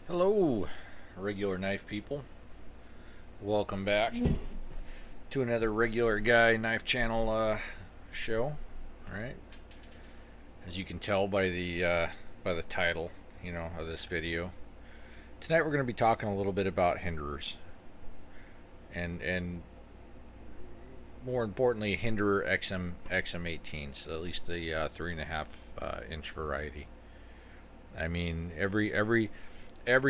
Hello, regular knife people. Welcome back to another regular guy knife channel show. All right, as you can tell by the title, of this video, tonight we're going to be talking a little bit about hinderers, and more importantly, Hinderer XM 18s, at least the 3.5 inch variety. I mean, every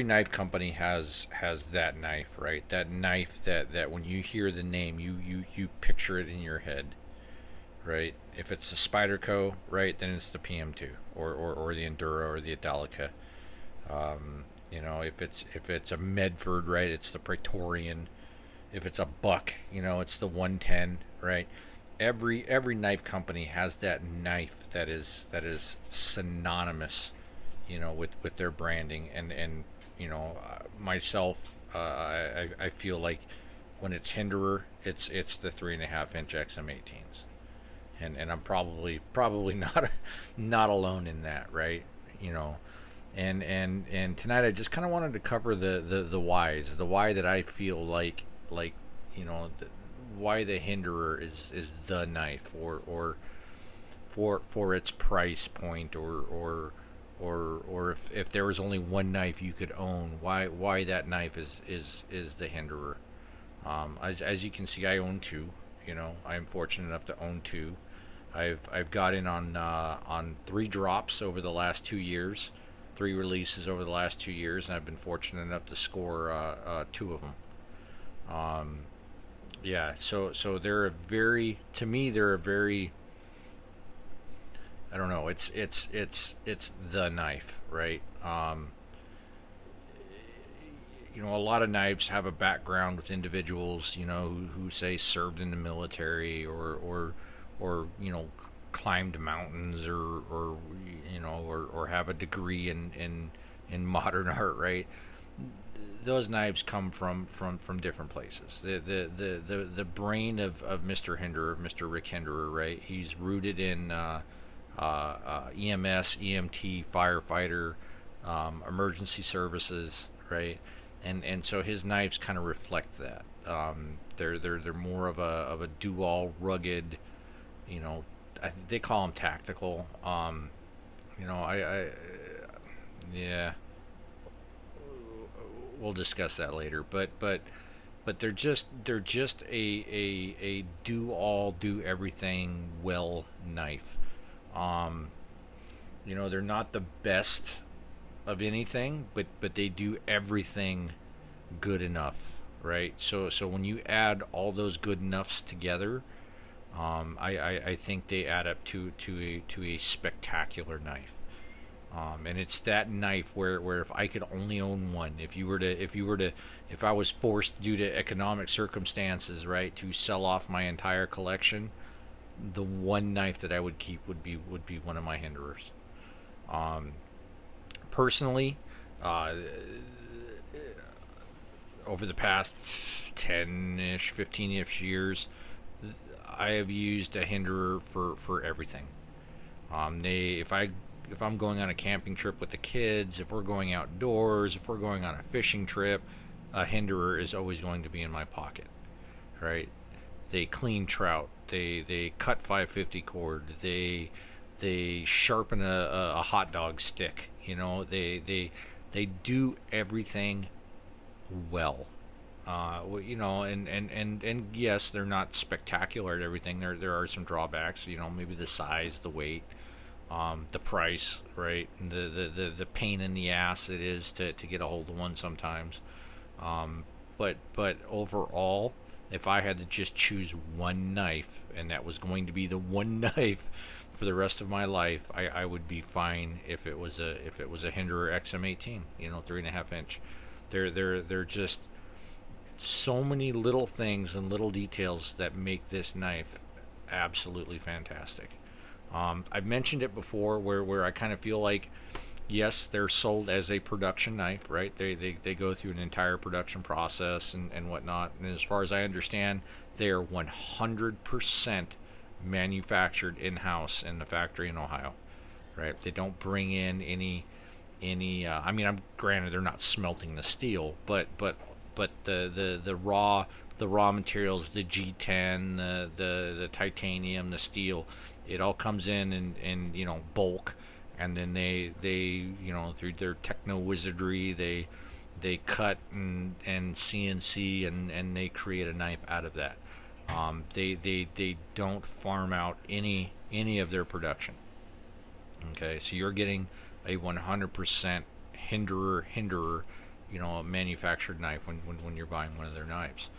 knife company has that knife, right? That knife that when you hear the name, you picture it in your head, right? If it's the Spyderco, right, then it's the PM2 or the Enduro or the Adalica. If it's a Medford, right, it's the Praetorian. If it's a Buck, it's the 110, right? Every knife company has that knife that is synonymous, with their branding and myself, I feel like when it's Hinderer, it's the 3.5 inch XM18s, and I'm probably not alone in that, right? You know, and tonight I just kind of wanted to cover the whys, the why that I feel like you know the, why the Hinderer is the knife, or for its price point, or if there was only one knife you could own, why that knife is the Hinderer. As you can see, I own two. I'm fortunate enough to own two. I've got in on three drops over the last 2 years, three releases over the last 2 years, and I've been fortunate enough to score two of them. Um, yeah, so they're a very, to me, they're a very, I don't know. It's the knife, right? A lot of knives have a background with individuals, who say served in the military, or climbed mountains, or have a degree in modern art, right? Those knives come from different places. The brain of Mr. Hinderer, Mr. Rick Hinderer, right? He's rooted in EMS, EMT, firefighter, emergency services, right? And so his knives kind of reflect that. They're more of a do-all, rugged, you know. They call them tactical. I yeah, we'll discuss that later. But they're just a do all, do everything well knife. Um, they're not the best of anything, but they do everything good enough, right? So when you add all those good enoughs together, I think they add up to a spectacular knife. And it's that knife where if I could only own one, if I was forced due to economic circumstances, right, to sell off my entire collection, the one knife that I would keep would be one of my Hinderers. Um, Personally, uh, over the past 10-ish, 15-ish years, I have used a Hinderer for everything. If I'm going on a camping trip with the kids, if we're going outdoors, if we're going on a fishing trip, a Hinderer is always going to be in my pocket, right? They clean trout. They cut 550 cord. They sharpen a hot dog stick. They do everything well. And yes, they're not spectacular at everything. There are some drawbacks. Maybe the size, the weight, the price, right? And the pain in the ass it is to get a hold of one sometimes. But overall, if I had to just choose one knife, and that was going to be the one knife for the rest of my life, I would be fine if it was a Hinderer XM18, 3.5 inch. They're just so many little things and little details that make this knife absolutely fantastic. I've mentioned it before, where I kind of feel like, yes, they're sold as a production knife, right? They go through an entire production process and whatnot. And as far as I understand, they are 100% manufactured in house in the factory in Ohio, right? They don't bring in any I mean, I'm granted they're not smelting the steel, but the raw materials, the G10, the titanium, the steel, it all comes in bulk, and then they through their techno wizardry they cut and CNC and they create a knife out of that. They don't farm out any of their production. Okay, so you're getting a 100% Hinderer, manufactured knife when you're buying one of their knives,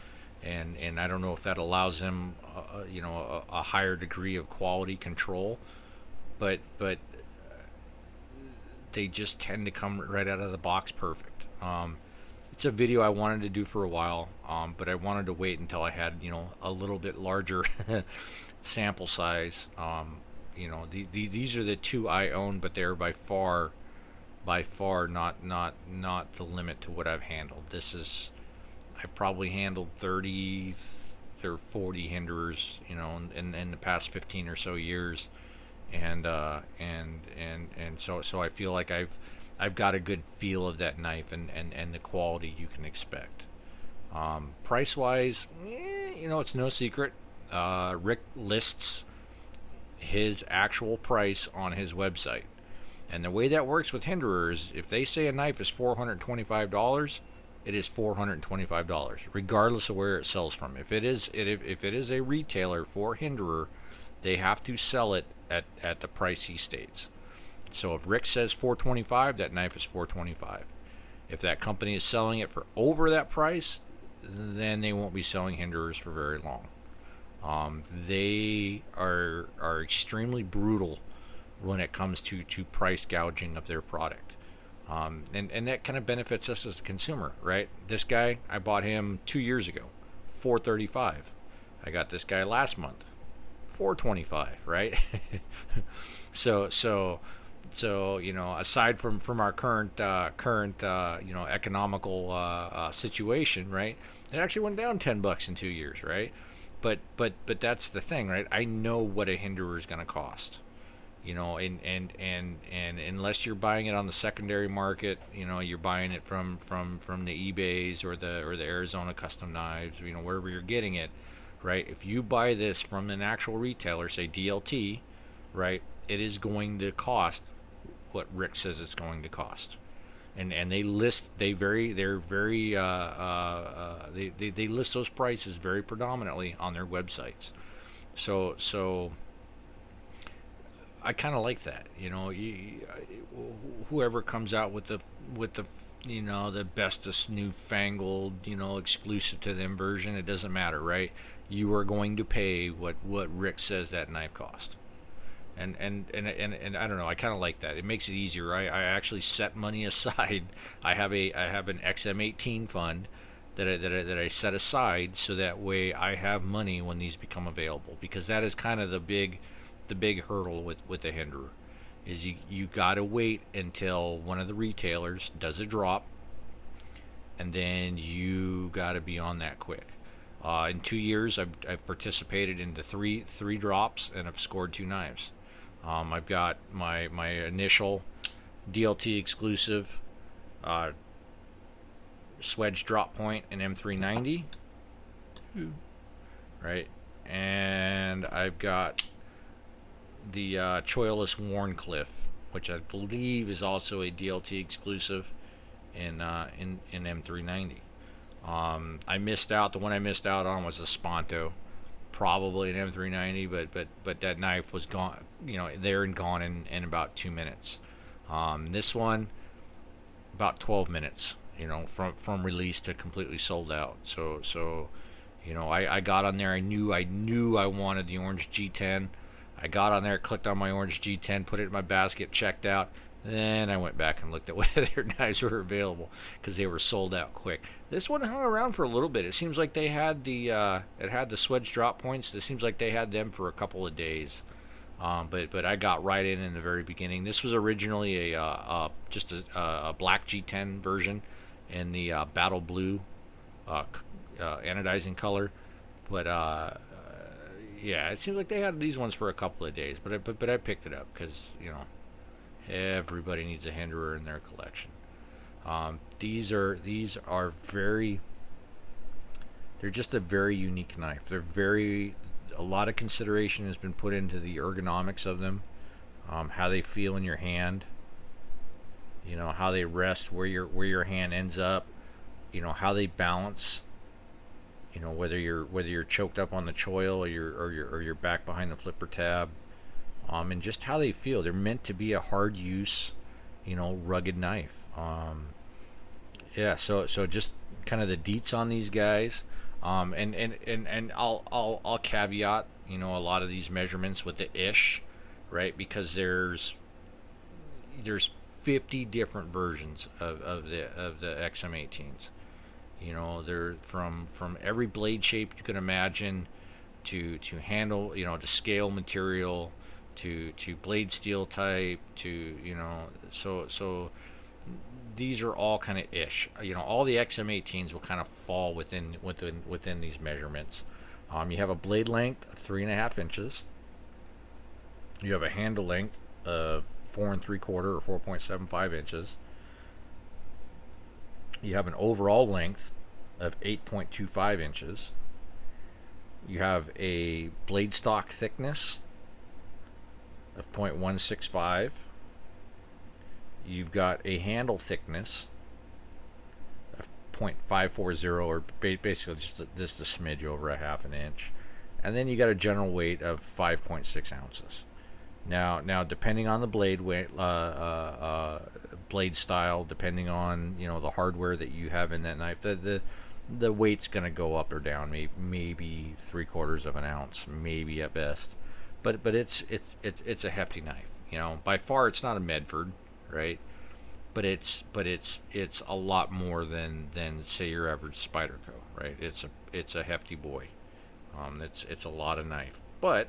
and I don't know if that allows them, a higher degree of quality control, but they just tend to come right out of the box perfect. It's a video I wanted to do for a while, but I wanted to wait until I had a little bit larger sample size. These are the two I own, but they're by far not the limit to what I've handled. I've probably handled 30 or 40 Hinderers, in the past 15 or so years, and so I feel like I've got a good feel of that knife and the quality you can expect. Price wise, it's no secret. Rick lists his actual price on his website. And the way that works with Hinderers, if they say a knife is $425, it is $425, regardless of where it sells from. If it is a retailer for Hinderer, they have to sell it at the price he states. So if Rick says $425, that knife is $425. If that company is selling it for over that price, then they won't be selling Hinderers for very long. They are extremely brutal when it comes to price gouging of their product. And that kind of benefits us as a consumer, right? This guy, I bought him 2 years ago, $435. I got this guy last month, $425, right? so aside from our current economical situation, right? It actually went down $10 in 2 years, right? But that's the thing, right? I know what a Hinderer is going to cost, and unless you're buying it on the secondary market, you're buying it from the eBays or the Arizona Custom Knives, wherever you're getting it, right? If you buy this from an actual retailer, say DLT, right, it is going to cost what Rick says it's going to cost. And they list they list those prices very predominantly on their websites. So I kind of like that. Whoever comes out with the the bestest newfangled exclusive to them version, it doesn't matter, right? You are going to pay what Rick says that knife cost. And I don't know. I kind of like that. It makes it easier. I actually set money aside. I have an XM18 fund that I set aside so that way I have money when these become available, because that is kind of the big hurdle with the Hinderer, is you got to wait until one of the retailers does a drop, and then you got to be on that quick. In 2 years, I've participated into three drops, and I've scored 2 knives. I've got my initial DLT exclusive Swedge drop point in M390, right? And I've got the Choilus Warncliffe, which I believe is also a DLT exclusive in M390. I missed out. The one I missed out on was a Sponto, probably an M390, but that knife was gone, there and gone in about 2 minutes. This one, about 12 minutes, from release to completely sold out. So I got on there. I knew I wanted the orange G10. I got on there, clicked on my orange G10, put it in my basket, checked out. Then I went back and looked at what other knives were available, because they were sold out quick. This one hung around for a little bit. It seems like they had the Swedge drop points. It seems like they had them for a couple of days. But I got right in the very beginning. This was originally just a black G10 version in the battle blue anodizing color. But yeah, it seems like they had these ones for a couple of days. But I picked it up because Everybody needs a Hinderer in their collection. These are very, they're just a very unique knife. A lot of consideration has been put into the ergonomics of them, how they feel in your hand, how they rest, where your hand ends up, how they balance, whether you're choked up on the choil, or you're back behind the flipper tab, and just how they feel. They're meant to be a hard use, rugged knife. Yeah, so just kind of the deets on these guys, and I'll caveat, a lot of these measurements with the ish, right? Because there's 50 different versions of the XM18s. They're from every blade shape you can imagine, to handle, to scale material, to blade steel type, so these are all kind of ish. All the XM18s will kind of fall within these measurements. You have a blade length of 3.5 inches. You have a handle length of 4 3/4 or 4.75 inches. You have an overall length of 8.25 inches. You have a blade stock thickness of 0.165. You've got a handle thickness of 0.540, or basically just a smidge over a half an inch. And then you got a general weight of 5.6 ounces. Now, depending on the blade weight, blade style, depending on the hardware that you have in that knife, the weight's going to go up or down, maybe 3/4 of an ounce, maybe at best. But it's a hefty knife. By far it's not a Medford, right? But it's a lot more than say your average Spyderco, right? It's a hefty boy. It's a lot of knife, but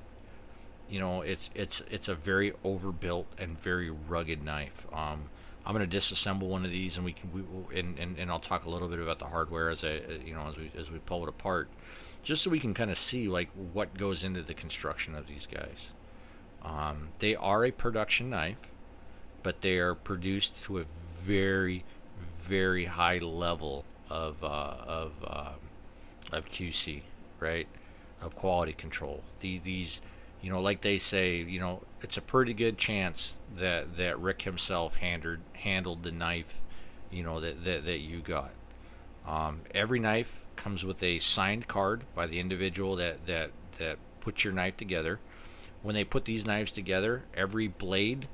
it's a very overbuilt and very rugged knife. I'm going to disassemble one of these, and and I'll talk a little bit about the hardware as we pull it apart, just so we can kind of see like what goes into the construction of these guys. They are a production knife, but they are produced to a very, very high level of QC, right? Of quality control. These like they say, it's a pretty good chance that Rick himself handled the knife, that you got. Every knife comes with a signed card by the individual that puts your knife together. When they put these knives together, every blade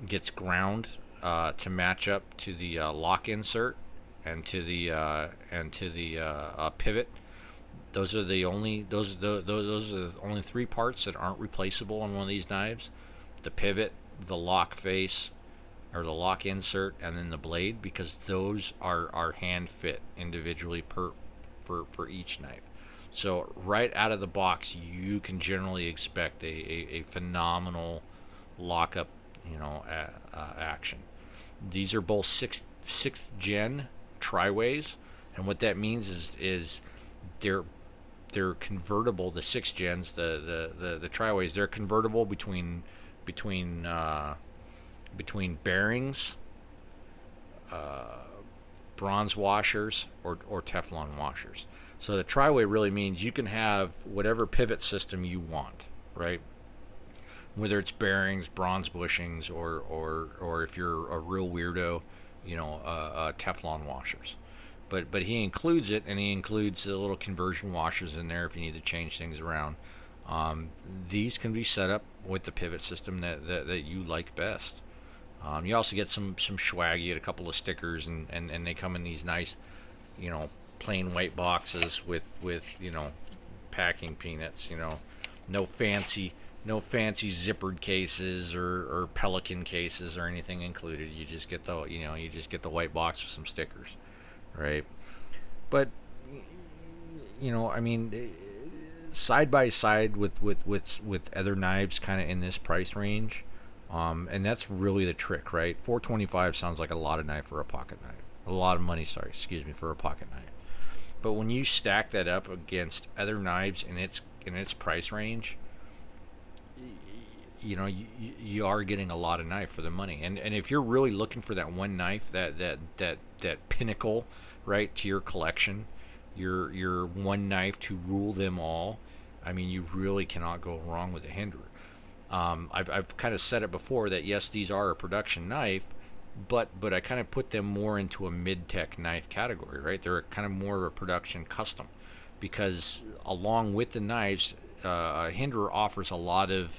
gets ground to match up to the lock insert and to the pivot. Those are the only three parts that aren't replaceable on one of these knives: the pivot, the lock face, or the lock insert, and then the blade, because those are hand fit individually for each knife. So right out of the box, you can generally expect a phenomenal lockup, action. These are both sixth gen tri-ways, and what that means is they're convertible. The 6th gens, the tri-ways, they're convertible between bearings, bronze washers, or Teflon washers. So the tri-way really means you can have whatever pivot system you want, right? Whether it's bearings, bronze bushings, or if you're a real weirdo, Teflon washers. But he includes it, and he includes the little conversion washers in there if you need to change things around. These can be set up with the pivot system that you like best. You also get some swag. You get a couple of stickers, and they come in these nice, plain white boxes with packing peanuts. No fancy zippered cases or Pelican cases or anything included. You just get the white box with some stickers, right? But side by side with other knives kind of in this price range, and that's really the trick, right? $425 sounds like a lot of knife for a pocket knife. A lot of money, for a pocket knife. But when you stack that up against other knives in its price range, you are getting a lot of knife for the money. And if you're really looking for that one knife, that pinnacle, right, to your collection, your one knife to rule them all, I mean, you really cannot go wrong with a Hinderer. I've kind of said it before that yes, these are a production knife, but I kind of put them more into a mid-tech knife category, right? They're kind of more of a production custom, because along with the knives, Hinderer offers a lot of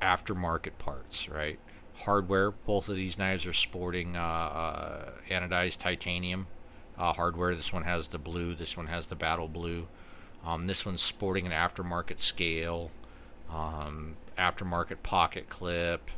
aftermarket parts, right? Hardware. Both of these knives are sporting anodized titanium hardware. This one has the blue. This one has the battle blue. This one's sporting an aftermarket scale, aftermarket pocket clip,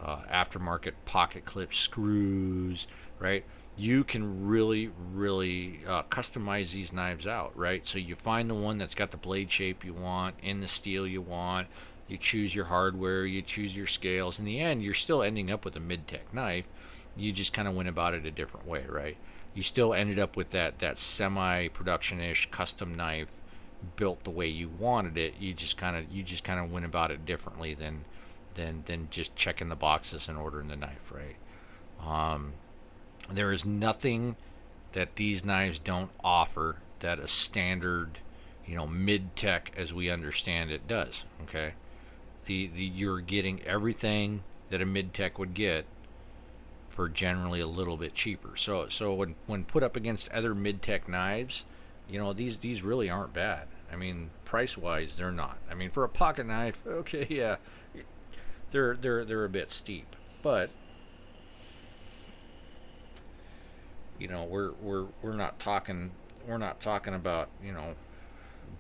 aftermarket pocket clip screws, right? You can really, really customize these knives out, right? So you find the one that's got the blade shape you want, in the steel you want, you choose your hardware, you choose your scales. In the end, you're still ending up with a mid-tech knife. You just kind of went about it a different way, right? You still ended up with that semi-production-ish custom knife built the way you wanted it. You just kind of went about it differently than just checking the boxes and ordering the knife, right? There is nothing that these knives don't offer that a standard, mid-tech as we understand it does. Okay, you're getting everything that a mid-tech would get for generally a little bit cheaper. So when put up against other mid-tech knives, these really aren't bad. I mean, price-wise, they're not. I mean, for a pocket knife, okay, yeah, they're a bit steep, but we're not talking about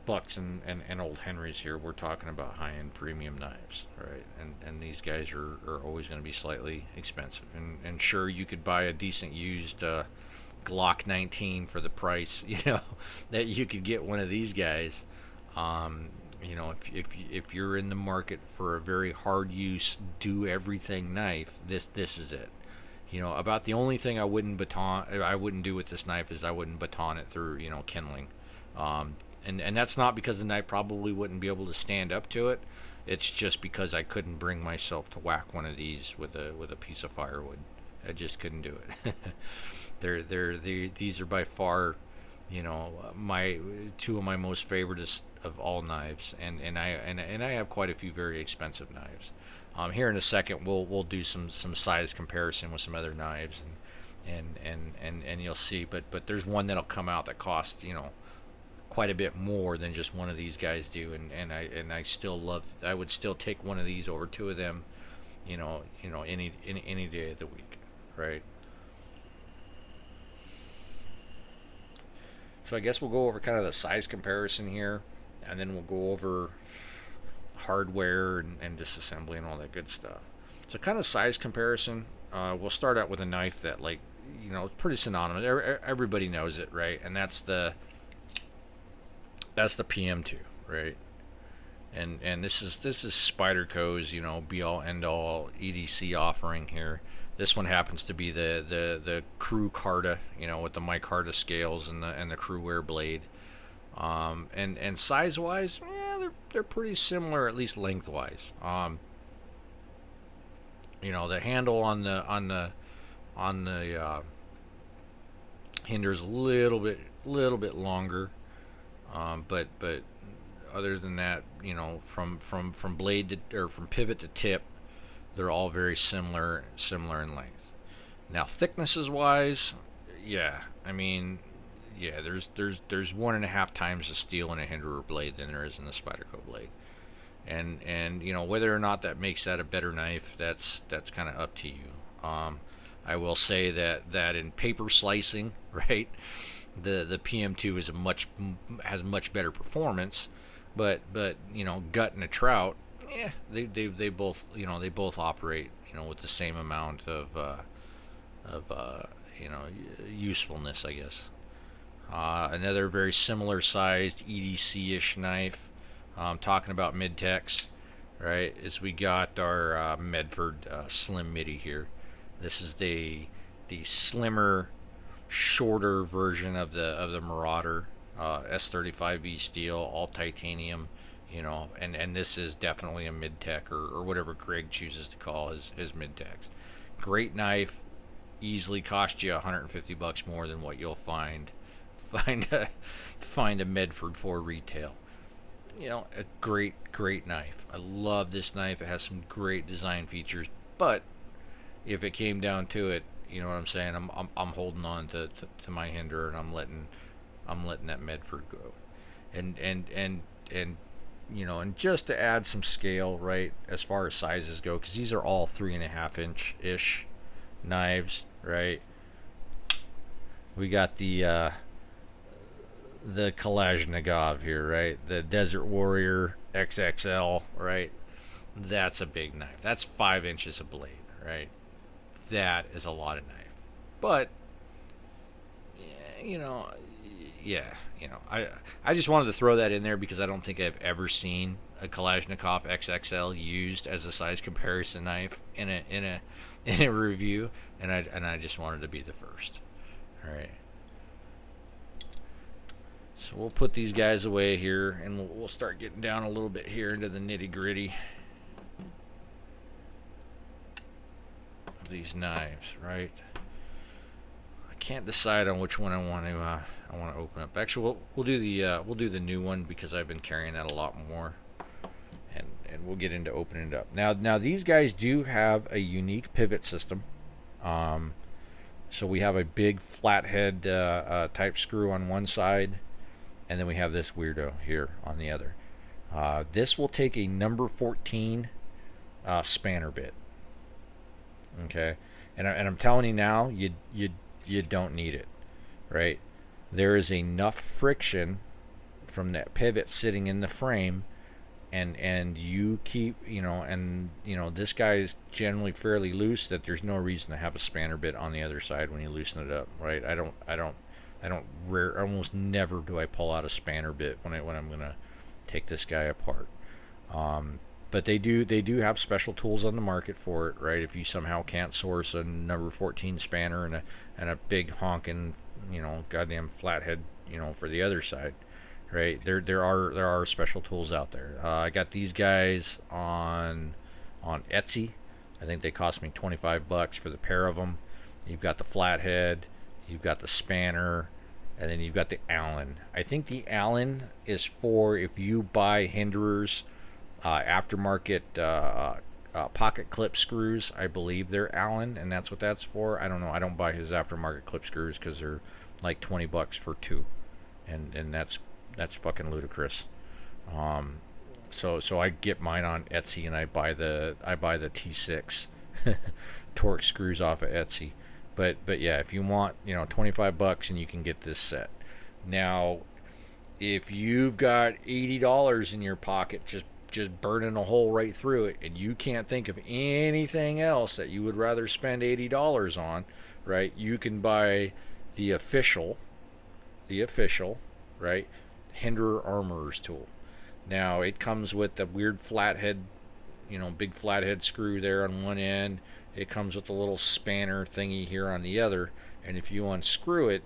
bucks and old Henrys here. We're talking about high-end premium knives, right? And these guys are always going to be slightly expensive. And sure, you could buy a decent used Glock 19 for the price, that you could get one of these guys. If you're in the market for a very hard use, do everything knife, this is it. About the only thing I wouldn't do with this knife is I wouldn't baton it through, kindling. And that's not because the knife probably wouldn't be able to stand up to it. It's just because I couldn't bring myself to whack one of these with a piece of firewood. I just couldn't do it. These are by far, my two of my most favorites of all knives, and I have quite a few very expensive knives. Here in a second, we'll do some size comparison with some other knives, and you'll see. But there's one that'll come out that costs quite a bit more than just one of these guys do, and I still love. I would still take one of these over two of them, any day of the week, right? So I guess we'll go over kind of the size comparison here, and then we'll go over hardware and disassembly and all that good stuff. So kind of size comparison. We'll start out with a knife that, it's pretty synonymous. Everybody knows it, right? And that's the PM2, right? And this is Spyderco's, be all end all EDC offering here. This one happens to be the Crew Carta, with the micarta scales and the Crew Wear blade. And size wise, they're pretty similar, at least lengthwise. The handle on the Hinder's a little bit longer, but other than that, from blade or from pivot to tip, they're all very similar in length. Now, thicknesses wise, there's 1.5 times the steel in a Hinderer blade than there is in the Spyderco blade, and whether or not that makes that a better knife, that's kind of up to you. I will say that in paper slicing, right, the PM2 has much better performance, but gut and a trout, they both operate with the same amount of usefulness, I guess. Another very similar sized EDC-ish knife, talking about mid-techs, right, is we got our Medford Slim Midi here. This is the slimmer, shorter version of the Marauder, S35V steel, all titanium, and this is definitely a mid-tech, or whatever Greg chooses to call his mid-techs. Great knife, easily cost you $150 more than what you'll find a Medford for retail. A great knife. I love this knife. It has some great design features, but if it came down to it, you know what I'm saying, I'm holding on to my Hinderer, and I'm letting that Medford go. And just to add some scale, right, as far as sizes go, because these are all 3.5 inch ish knives, right? We got the Kalashnikov here, right? The Desert Warrior XXL, right? That's a big knife. That's 5 inches of blade, right? That is a lot of knife. But I just wanted to throw that in there because I don't think I've ever seen a Kalashnikov XXL used as a size comparison knife in a review, and I just wanted to be the first. All right. So we'll put these guys away here, and we'll start getting down a little bit here into the nitty-gritty of these knives, right? I can't decide on which one I want to open up. Actually, we'll do the new one because I've been carrying that a lot more, and we'll get into opening it up. Now these guys do have a unique pivot system. So we have a big flathead type screw on one side, and then we have this weirdo here on the other. This will take a number 14 spanner bit. Okay, and I'm telling you now, you don't need it, right? There is enough friction from that pivot sitting in the frame, and you keep, this guy is generally fairly loose, that there's no reason to have a spanner bit on the other side when you loosen it up, right? Almost never do I pull out a spanner bit when I'm gonna take this guy apart. But they do have special tools on the market for it, right? If you somehow can't source a number 14 spanner and a big honking, goddamn flathead, for the other side, right? There are special tools out there. I got these guys on Etsy. I think they cost me $25 for the pair of them. You've got the flathead, you've got the spanner, and then you've got the Allen. I think the Allen is for if you buy Hinderers aftermarket pocket clip screws. I believe they're Allen, and that's what that's for. I don't know. I don't buy his aftermarket clip screws because they're like $20 for two, and that's fucking ludicrous. So I get mine on Etsy, and I buy the T6 Torx screws off of Etsy. But yeah, if you want, $25 and you can get this set. Now, if you've got $80 in your pocket, just burning a hole right through it, and you can't think of anything else that you would rather spend $80 on, right? You can buy the official, right, Hinderer Armorer's tool. Now, it comes with the weird flathead, big flathead screw there on one end. It comes with a little spanner thingy here on the other, and if you unscrew it,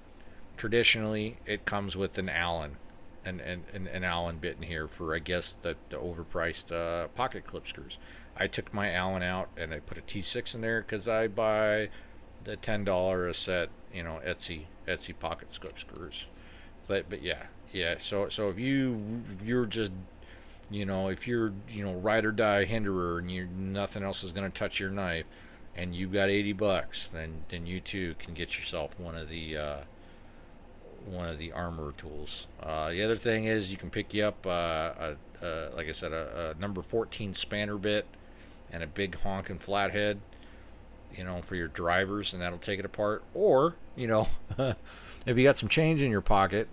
traditionally it comes with an Allen, an Allen bit in here for, I guess, the overpriced pocket clip screws. I took my Allen out and I put a T6 in there because I buy the $10 a set, Etsy pocket clip screws. But yeah. So if you're just, if you're ride or die Hinderer and nothing else is going to touch your knife, and you've got $80, then you too can get yourself one of the armor tools. The other thing is you can pick you up like I said, a number 14 spanner bit and a big honking flathead, for your drivers, and that'll take it apart. Or if you got some change in your pocket,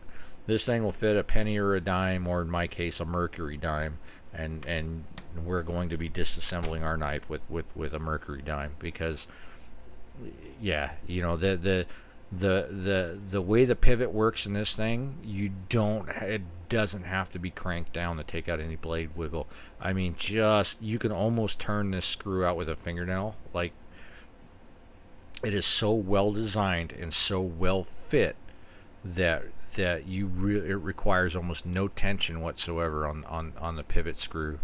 this thing will fit a penny or a dime, or in my case a mercury dime, and we're going to be disassembling our knife with a mercury dime, because the way the pivot works in this thing, it doesn't have to be cranked down to take out any blade wiggle. I mean, you can almost turn this screw out with a fingernail. Like, it is so well designed and so well fit that it requires almost no tension whatsoever on the pivot screw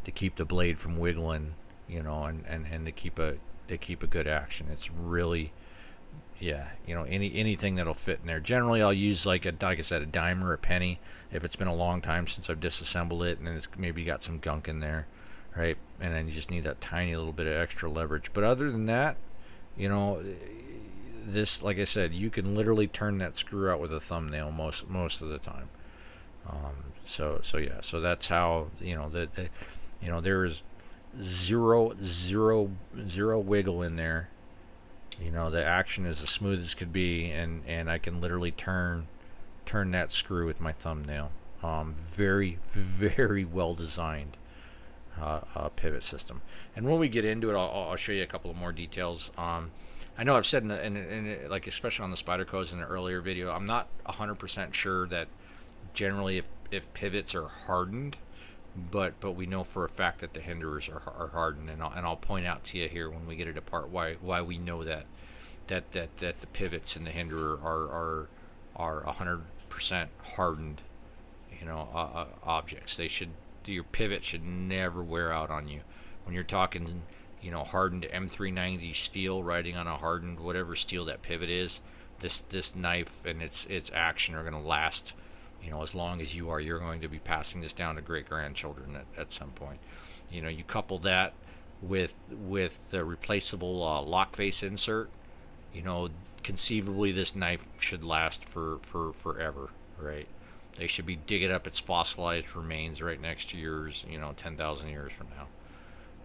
to keep the blade from wiggling, and to keep a good action. It's really, yeah, anything that'll fit in there. Generally, I'll use like I said, a dime or a penny if it's been a long time since I've disassembled it and it's maybe got some gunk in there, right? And then you just need that tiny little bit of extra leverage. But other than that, you know, this, like I said, you can literally turn that screw out with a thumbnail most of the time. So that's how, there is zero wiggle in there. The action is as smooth as could be, and I can literally turn that screw with my thumbnail. Very, very well designed pivot system. And when we get into it, I'll show you a couple of more details. I know I've said like especially on the Spydercos in an earlier video, I'm not 100% sure that generally if pivots are hardened, but we know for a fact that the Hinderers are hardened, and I'll point out to you here when we get it apart why we know that the pivots in the Hinderer are 100% hardened, objects. Your pivot should never wear out on you. When you're talking, hardened M390 steel riding on a hardened whatever steel that pivot is, this knife and its action are going to last. As long as you're going to be passing this down to great grandchildren at some point. You couple that with the replaceable lock face insert. Conceivably this knife should last for forever, right? They should be digging up its fossilized remains right next to yours, 10,000 years from now.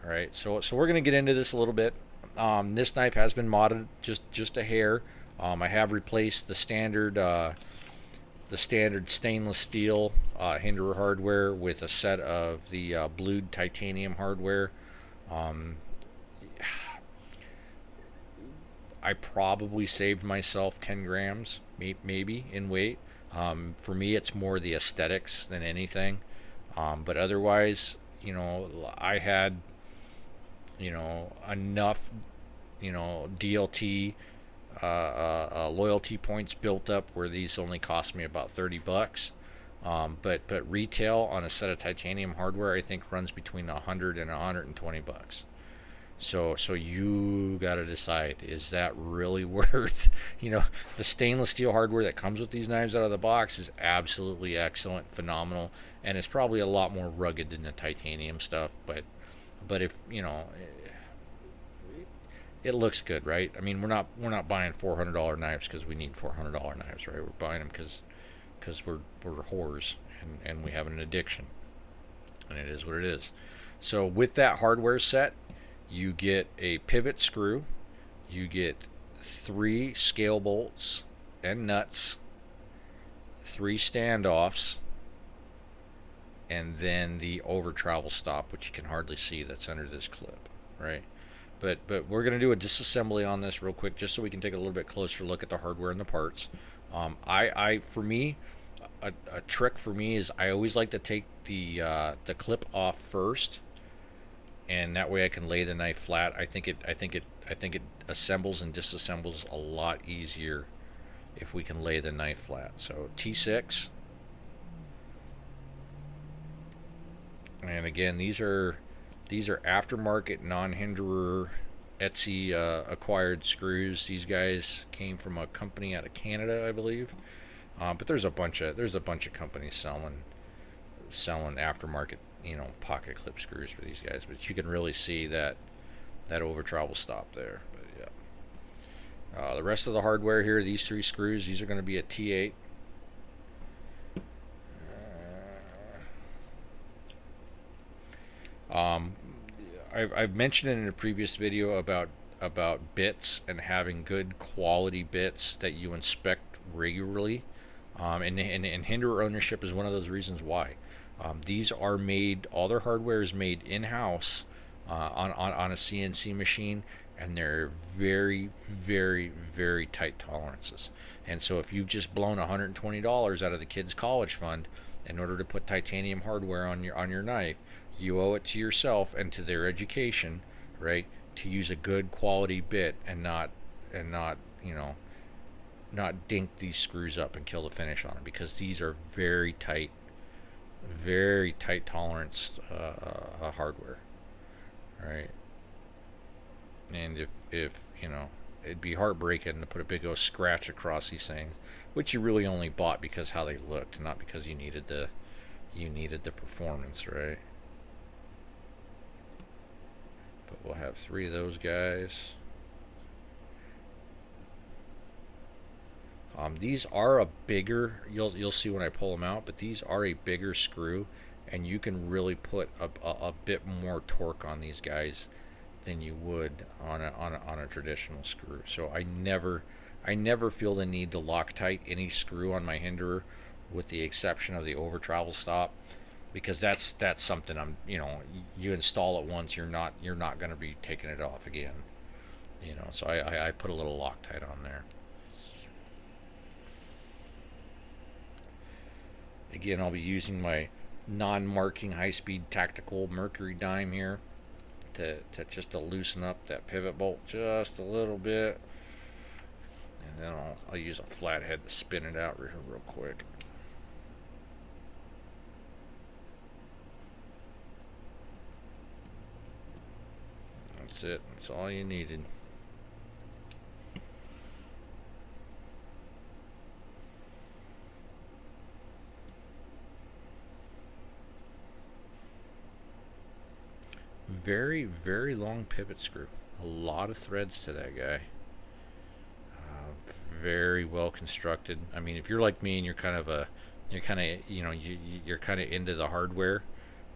All right, so we're going to get into this a little bit. This knife has been modded just a hair. I have replaced the standard stainless steel Hinderer hardware with a set of the blued titanium hardware. I probably saved myself 10 grams, maybe, in weight. For me, it's more the aesthetics than anything. But otherwise, I had, enough, DLT loyalty points built up where these only cost me about $30. But retail on a set of titanium hardware, I think, runs between $100 and $120. So you got to decide, is that really worth, the stainless steel hardware that comes with these knives out of the box is absolutely excellent, phenomenal, and it's probably a lot more rugged than the titanium stuff, but if, it looks good, right? I mean, we're not buying $400 knives because we need $400 knives, right? We're buying them because we're whores and we have an addiction, and it is what it is. So with that hardware set, you get a pivot screw, you get 3 scale bolts and nuts, 3 standoffs, and then the over travel stop, which you can hardly see that's under this clip, right? But we're going to do a disassembly on this real quick just so we can take a little bit closer look at the hardware and the parts. For me, a trick for me is I always like to take the clip off first, and that way I can lay the knife flat. I think it assembles and disassembles a lot easier if we can lay the knife flat. So T6, and again, these are aftermarket non-Hinderer Etsy acquired screws. These guys came from a company out of Canada, I believe. But there's a bunch of companies selling aftermarket, pocket clip screws for these guys. But you can really see that over travel stop there. But yeah, the rest of the hardware here, these 3 screws, these are going to be a T8. I've mentioned it in a previous video about bits and having good quality bits that you inspect regularly, and Hinderer ownership is one of those reasons why. These are made, all their hardware is made in-house on a CNC machine, and they're very, very, very tight tolerances. And so if you've just blown $120 out of the kids' college fund in order to put titanium hardware on your knife, you owe it to yourself and to their education, right, to use a good quality bit and not not dink these screws up and kill the finish on them, because these are very tight tolerance hardware, right? And if you know, it'd be heartbreaking to put a big old scratch across these things, which you really only bought because how they looked, not because you needed the performance, right? But we'll have 3 of those guys. These are a bigger, you'll see when I pull them out, but these are a bigger screw, and you can really put a bit more torque on these guys than you would on a traditional screw. So I never feel the need to Loctite any screw on my Hinderer, with the exception of the over travel stop, because that's something you install it once, you're not going to be taking it off again, So I put a little Loctite on there. Again, I'll be using my non-marking high-speed tactical mercury dime here to loosen up that pivot bolt just a little bit, and then I'll use a flathead to spin it out real quick. That's it. That's all you needed. Very, very long pivot screw. A lot of threads to that guy. Very well constructed. I mean, if you're like me and you're kind of into the hardware,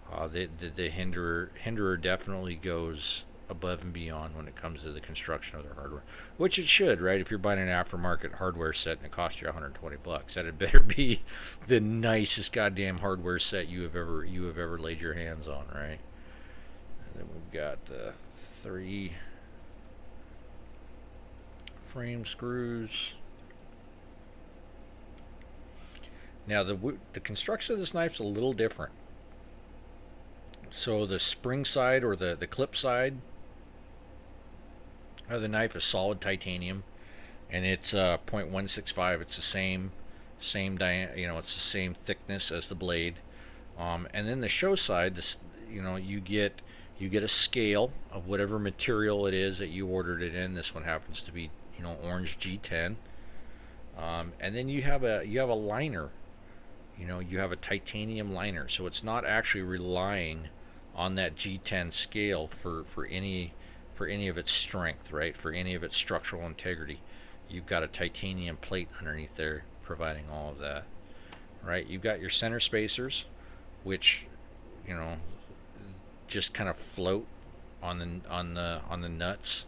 the Hinderer definitely goes above and beyond when it comes to the construction of their hardware, which it should, right? If you're buying an aftermarket hardware set and it costs you $120, that it better be the nicest goddamn hardware set you have ever laid your hands on, right? And then we've got the 3 frame screws. Now the construction of this knife's a little different. So the spring side, or the clip side of the knife, is solid titanium, and it's 0.165. It's the same it's the same thickness as the blade. And then the show side, you get a scale of whatever material it is that you ordered it in. This one happens to be orange G10. And then you have a liner. You have a titanium liner, so it's not actually relying on that G10 scale for any of its strength, right? For any of its structural integrity. You've got a titanium plate underneath there providing all of that, right? You've got your center spacers, which just kind of float on the nuts.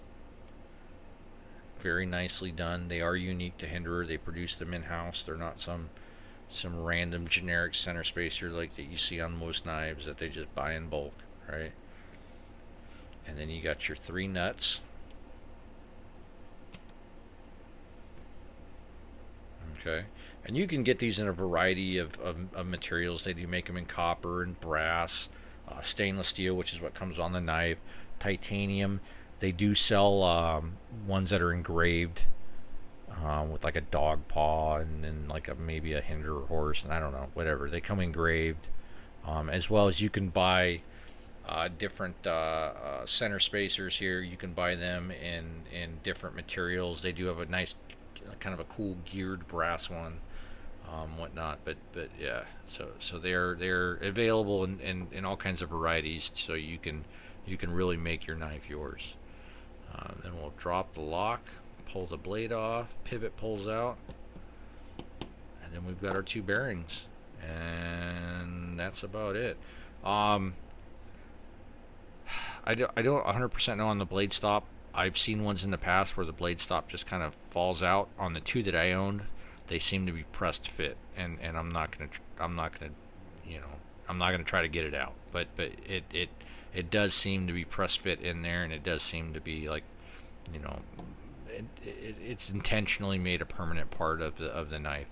Very nicely done. They are unique to Hinderer. They produce them in-house. They're not some random generic center spacer like that you see on most knives that they just buy in bulk, right? And then you got your 3 nuts. Okay, and you can get these in a variety of materials. They do make them in copper and brass, stainless steel, which is what comes on the knife, titanium. They do sell ones that are engraved with like a dog paw and then like maybe a Hinderer horse, and I don't know, whatever. They come engraved, as well as you can buy different center spacers here. You can buy them in different materials. They do have a nice kind of a cool geared brass one, whatnot. But yeah, so they're available in all kinds of varieties, so you can really make your knife yours. Then we'll drop the lock, pull the blade off, pivot pulls out, and then we've got our 2 bearings, and that's about it. I don't 100% know on the blade stop. I've seen ones in the past where the blade stop just kind of falls out. On the 2 that I owned, they seem to be pressed fit, and I'm not gonna try to get it out, but it does seem to be press fit in there, and it does seem to be like, it's intentionally made a permanent part of the knife.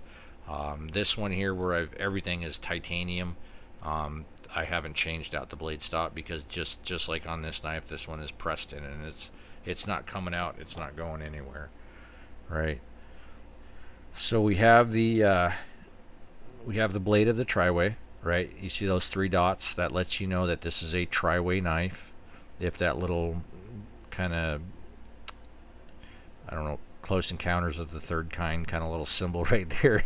This one here, where everything is titanium, I haven't changed out the blade stop, because just like on this knife, this one is pressed in, and it's not coming out, it's not going anywhere, right? So we have the blade of the tri-way, right? You see those three dots? That lets you know that this is a tri-way knife. If that little kind of, I don't know, close encounters of the third kind of little symbol right there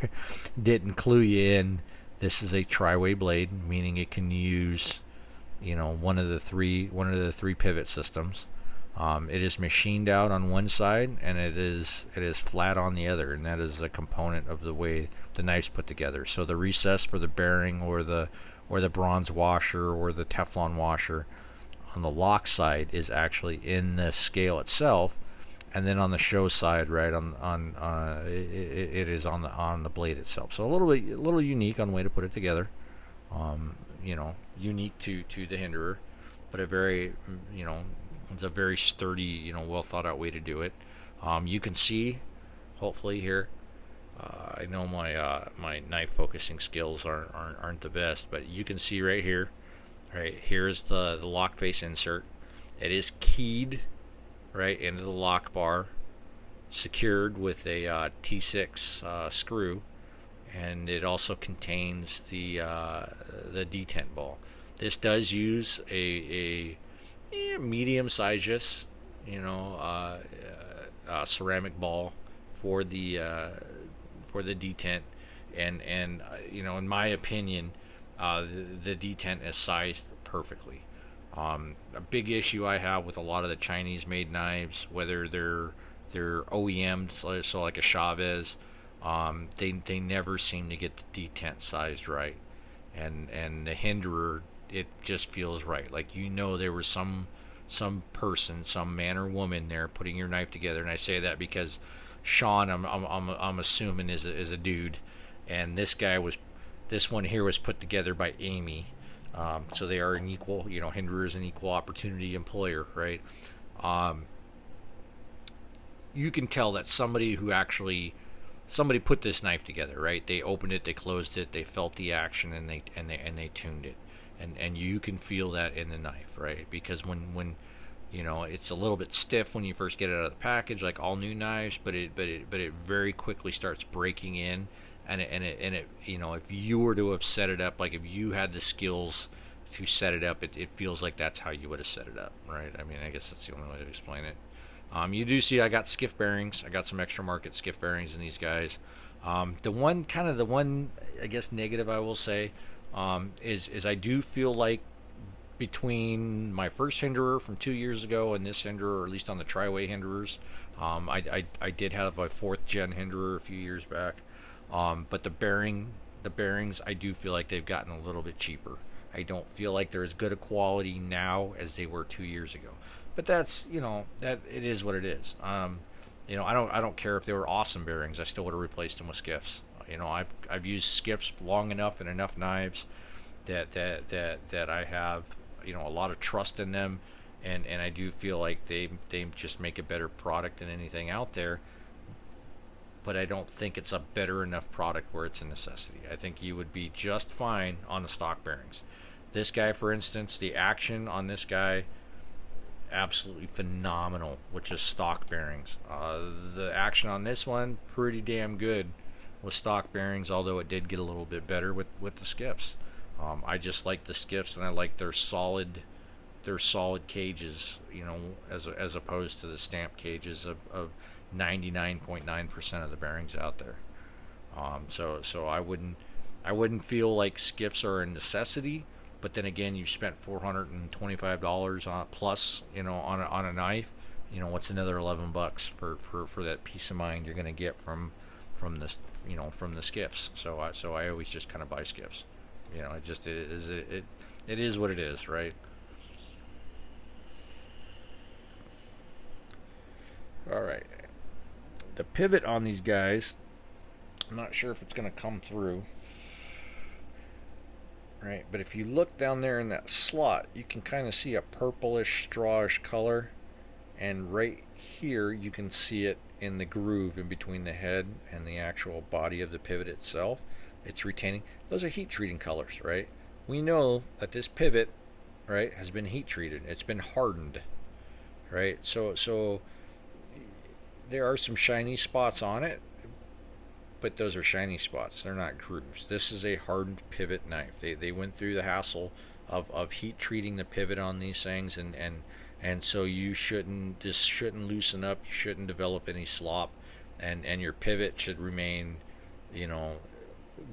didn't clue you in, this is a tri-way blade, meaning it can use, one of the three pivot systems. It is machined out on one side, and it is flat on the other, and that is a component of the way the knife's put together. So the recess for the bearing, or the bronze washer, or the Teflon washer on the lock side is actually in the scale itself, and then on the show side, right on it is on the blade itself. So a little unique on the way to put it together. Unique to the Hinderer, but a very it's a very sturdy, well thought out way to do it. You can see, hopefully here. I know my knife focusing skills aren't the best, but you can see right here. Right here's the lock face insert. It is keyed right into the lock bar, secured with a T6 screw, and it also contains the detent ball. This does use a medium sized, ceramic ball for the detent, and in my opinion, the detent is sized perfectly. A big issue I have with a lot of the Chinese-made knives, whether they're OEM'd, so like a Chavez, they never seem to get the detent sized right, and the Hinderer, it just feels right. Like there was some person, some man or woman there putting your knife together, and I say that because Sean, I'm assuming is a dude, and this one here was put together by Amy. So they are an equal, Hinderer is an equal opportunity employer, right? You can tell that somebody put this knife together, right? They opened it, they closed it, they felt the action, and they tuned it, and you can feel that in the knife, right? Because when it's a little bit stiff when you first get it out of the package, like all new knives, but it very quickly starts breaking in. And it if you were to have set it up, like if you had the skills to set it up, it feels like that's how you would have set it up, right? I mean, I guess that's the only way to explain it. You do see I got skiff bearings. I got some extra market skiff bearings in these guys. The one I guess negative I will say is I do feel like between my first Hinderer from 2 years ago and this Hinderer, or at least on the tri-way Hinderers, I did have a 4th gen Hinderer a few years back. But the bearings, I do feel like they've gotten a little bit cheaper. I don't feel like they're as good a quality now as they were 2 years ago. But that's, that it is what it is. I don't care if they were awesome bearings. I still would have replaced them with skiffs. I've used skiffs long enough and enough knives that I have, a lot of trust in them, and I do feel like they just make a better product than anything out there. But I don't think it's a better enough product where it's a necessity. I think you would be just fine on the stock bearings. This guy, for instance, the action on this guy, absolutely phenomenal, which is stock bearings. The action on this one, pretty damn good with stock bearings, although it did get a little bit better with the skiffs. I just like the skiffs, and I like their solid cages, as opposed to the stamp cages of 99.9% of the bearings out there. So I wouldn't feel like skiffs are a necessity, but then again, you spent $425 on plus, on a knife. What's another $11 for that peace of mind you're gonna get from this, from the skiffs. So I always just kind of buy skiffs. It is what it is, right? All right. The pivot on these guys, I'm not sure if it's going to come through, right? But if you look down there in that slot, you can kind of see a purplish, strawish color, and right here you can see it in the groove in between the head and the actual body of the pivot itself. It's retaining. Those are heat treating colors, right? We know that this pivot, right, has been heat treated. It's been hardened, right? So there are some shiny spots on it, but those are shiny spots. They're not grooves. This is a hardened pivot knife. They went through the hassle of heat treating the pivot on these things, and so you shouldn't loosen up. You shouldn't develop any slop, and your pivot should remain, you know,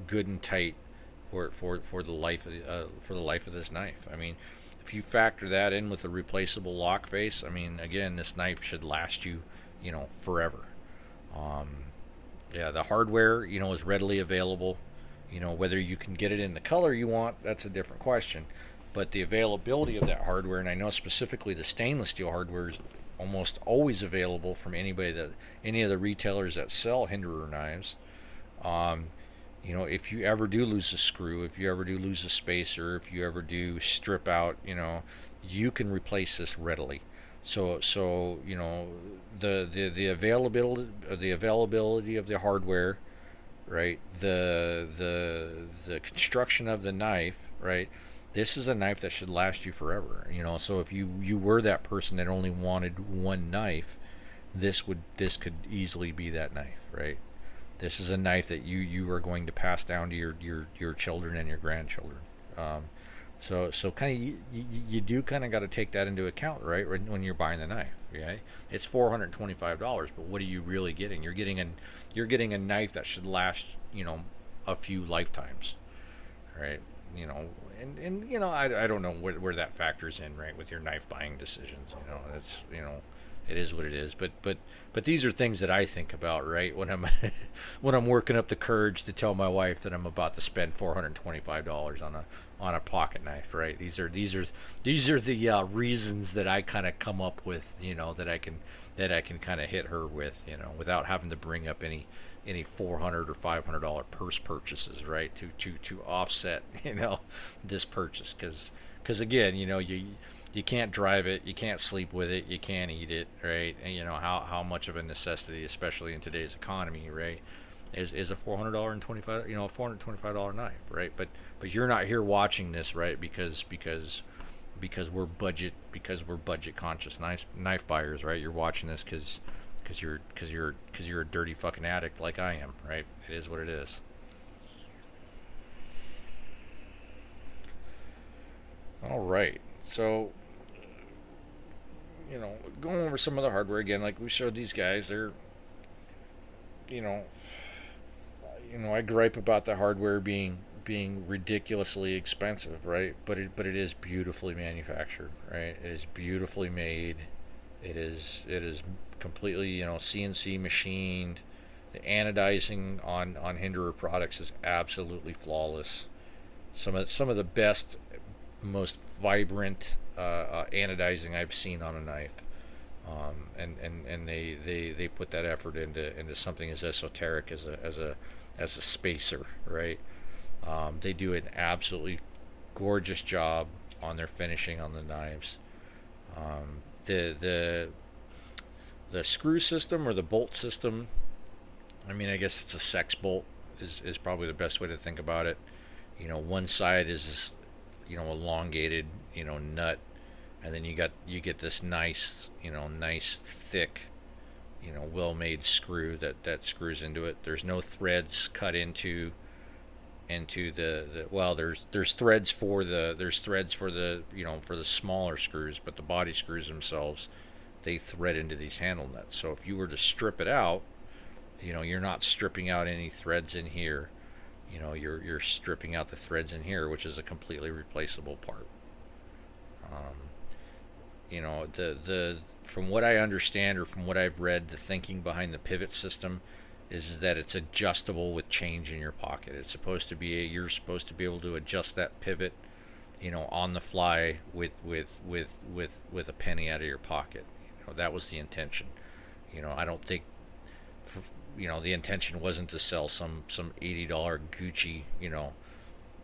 good and tight for the life of this knife. I mean, if you factor that in with a replaceable lock face, I mean, again, this knife should last you, you know, forever. Um, yeah, the hardware, you know, is readily available. You know, whether you can get it in the color you want, that's a different question. But the availability of that hardware, and I know specifically the stainless steel hardware is almost always available from any of the retailers that sell Hinderer knives. Um, you know, if you ever do lose a screw, if you ever do lose a spacer, if you ever do strip out, you know, you can replace this readily. So you know, the availability of the hardware, right? The construction of the knife, right? This is a knife that should last you forever. You know, so if you were that person that only wanted one knife, this could easily be that knife, right? This is a knife that you are going to pass down to your children and your grandchildren. So kind of you do kind of got to take that into account, right? When you're buying the knife, okay? It's $425, but what are you really getting? You're getting a knife that should last, you know, a few lifetimes, right? You know, and you know, I don't know where that factors in, right, with your knife buying decisions. You know, it's, you know, it is what it is. But these are things that I think about, right, when I'm when I'm working up the courage to tell my wife that I'm about to spend $425 on a pocket knife, right? These are the reasons that I kind of come up with, you know, that I can kind of hit her with, you know, without having to bring up any $400 or $500 purse purchases, right, to offset, you know, this purchase, because again, you know, you can't drive it, you can't sleep with it, you can't eat it, right? And you know how much of a necessity, especially in today's economy, right, is a $425 knife, right? But you're not here watching this, right? Because we're budget conscious knife buyers, right? You're watching this because you're a dirty fucking addict like I am, right? It is what it is. All right, so you know, going over some of the hardware again, like we showed these guys, they're, you know, I gripe about the hardware being ridiculously expensive, right? But it is beautifully manufactured, right? It is beautifully made. It is completely, you know, CNC machined. The anodizing on Hinderer products is absolutely flawless. Some of the best, most vibrant anodizing I've seen on a knife. And they put that effort into something as esoteric as a spacer, right? They do an absolutely gorgeous job on their finishing on the knives. The screw system or the bolt system, I mean, I guess it's a sex bolt is probably the best way to think about it. You know, one side is this, you know, elongated, you know, nut, and then you get this nice, you know, nice thick, you know, well-made screw that screws into it. There's no threads cut into the well, there's threads for the you know, for the smaller screws, but the body screws themselves, they thread into these handle nuts. So if you were to strip it out, you know, you're not stripping out any threads in here. You know, you're stripping out the threads in here, which is a completely replaceable part. You know, the from what I understand or from what I've read, the thinking behind the pivot system is that it's adjustable with change in your pocket. It's supposed to be you're supposed to be able to adjust that pivot, you know, on the fly with a penny out of your pocket. You know, that was the intention. You know, I don't think, you know, the intention wasn't to sell some $80 Gucci, you know,